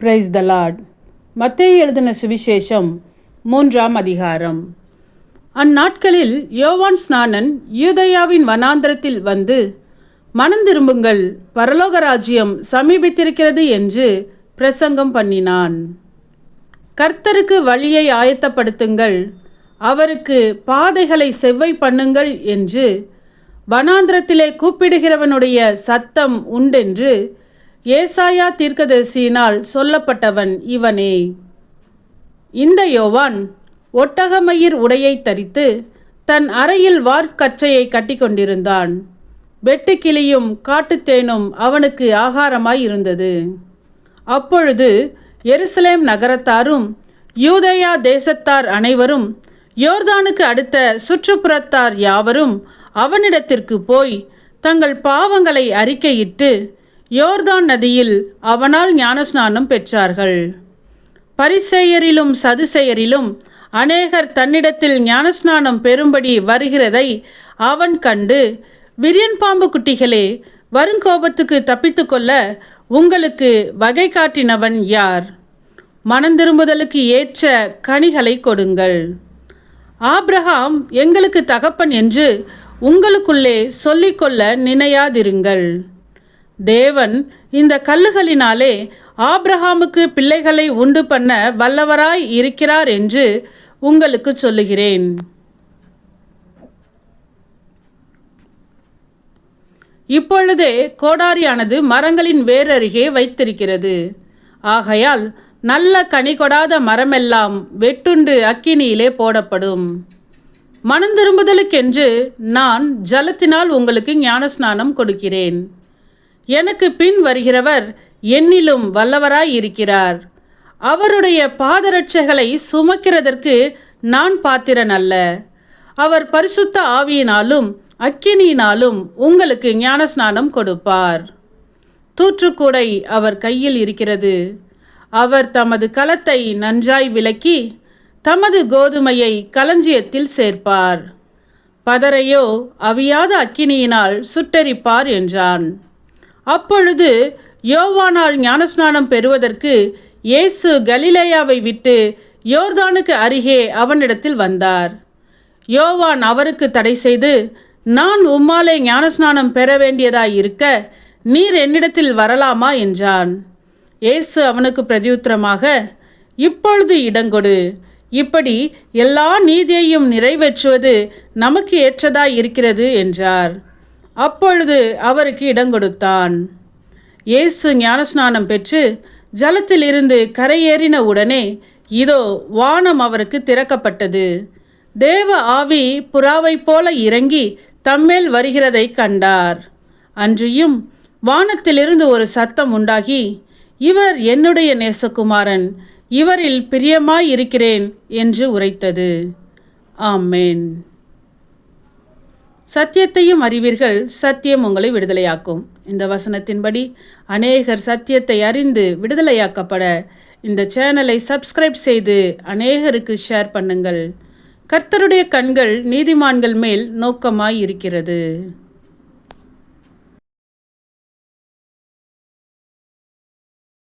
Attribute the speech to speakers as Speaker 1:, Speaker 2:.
Speaker 1: Praise the Lord. மத்தேயு எழுதின சுவிசேஷம் 3ஆம் அதிகாரம். அந்நாட்களில் யோவான் ஸ்நானன் யூதேயாவின் வனாந்தரத்தில் வந்து, மனம் திரும்புங்கள், பரலோக ராஜ்யம் சமீபித்திருக்கிறது என்று பிரசங்கம் பண்ணினான். கர்த்தருக்கு வழியை ஆயத்தப்படுத்துங்கள், அவருக்கு பாதைகளை செவ்வை பண்ணுங்கள் என்று வனாந்திரத்திலே கூப்பிடுகிறவனுடைய சத்தம் உண்டென்று ஏசாயா தீர்க்கதரிசியினால் சொல்லப்பட்டவன் இவனே. இந்த யோவான் ஒட்டகமயிர் உடையை தரித்து தன் அறையில் வார்க்கச்சையை கட்டி கொண்டிருந்தான். வெட்டுக்கிளியும் காட்டுத்தேனும் அவனுக்கு ஆகாரமாய் இருந்தது. அப்பொழுது எருசலேம் நகரத்தாரும் யூதேயா தேசத்தார் அனைவரும் யோர்தானுக்கு அடுத்த சுற்றுப்புறத்தார் யாவரும் அவனிடத்திற்கு போய் தங்கள் பாவங்களை அறிக்கையிட்டு யோர்தான் நதியில் அவனால் ஞானஸ்நானம் பெற்றார்கள். பரிசேயரிலும் சதுசேயரிலும் அநேகர் தன்னிடத்தில் ஞானஸ்நானம் பெறும்படி வருகிறதை அவன் கண்டு, விரியன் பாம்பு குட்டிகளே, வருங்கோபத்துக்கு தப்பித்து கொள்ள உங்களுக்கு வகை காட்டினவன் யார்? மனந்திரும்புதலுக்கு ஏற்ற கனிகளை கொடுங்கள். ஆபிரகாம் எங்களுக்கு தகப்பன் என்று உங்களுக்குள்ளே சொல்லிக்கொள்ள நினையாதிருங்கள். தேவன் இந்த கல்லுகளினாலே ஆபிரகாமுக்கு பிள்ளைகளை உண்டு பண்ண வல்லவராய் இருக்கிறார் என்று உங்களுக்கு சொல்லுகிறேன். இப்பொழுதே கோடாரியானது மரங்களின் வேரருகே வைத்திருக்கிறது. ஆகையால் நல்ல கனி கொடாத மரமெல்லாம் வெட்டுண்டு அக்கினியிலே போடப்படும். மனம் திரும்புதலுக்கென்று நான் ஜலத்தினால் உங்களுக்கு ஞானஸ்நானம் கொடுக்கிறேன். எனக்கு பின் வருகிறவர் என்னிலும் வல்லவராய் இருக்கிறார். அவருடைய பாதரட்சைகளை சுமக்கிறதற்கு நான் பாத்திரன் அல்ல. அவர் பரிசுத்த ஆவியினாலும் அக்கினியினாலும் உங்களுக்கு ஞானஸ்நானம் கொடுப்பார். தூற்றுக்கூடை அவர் கையில் இருக்கிறது. அவர் தமது கலத்தை நன்றாய் விலக்கி தமது கோதுமையை களஞ்சியத்தில் சேர்ப்பார். பதரையோ அவியாத அக்கினியினால் சுட்டெரிப்பார் என்றான். அப்பொழுது யோவானால் ஞானஸ்நானம் பெறுவதற்கு இயேசு கலிலேயாவை விட்டு யோர்தானுக்கு அருகே அவனிடத்தில் வந்தார். யோவான் அவருக்கு தடை செய்து, நான் உம்மாலே ஞானஸ்நானம் பெற வேண்டியதாய் இருக்க நீர் என்னிடத்தில் வரலாமா என்றான். இயேசு அவனுக்கு பிரதியுத்தரமாக, இப்பொழுது இடங்கொடு, இப்படி எல்லா நீதியையும் நிறைவேற்றுவது நமக்கு ஏற்றதாய் இருக்கிறது என்றார். அப்பொழுது அவருக்கு இடங்கொடுத்தான். இயேசு ஞானஸ்நானம் பெற்று ஜலத்திலிருந்து கரையேறின உடனே இதோ வானம் அவருக்கு திறக்கப்பட்டது. தேவ ஆவி புறாவைப் போல இறங்கி தம்மேல் வருகிறதை கண்டார். அன்றியும் வானத்திலிருந்து ஒரு சத்தம் உண்டாகி, இவர் என்னுடைய நேசகுமாரன், இவரில் பிரியமாய் இருக்கிறேன் என்று உரைத்தது. ஆமென். சத்தியத்தையும் அறிவீர்கள், சத்தியம் உங்களை விடுதலையாக்கும். இந்த வசனத்தின்படி அநேகர் சத்தியத்தை அறிந்து விடுதலையாக்கப்பட இந்த சேனலை சப்ஸ்கிரைப் செய்து அநேகருக்கு ஷேர் பண்ணுங்கள். கர்த்தருடைய கண்கள் நீதிமான்கள் மேல் நோக்கமாய் இருக்கிறது.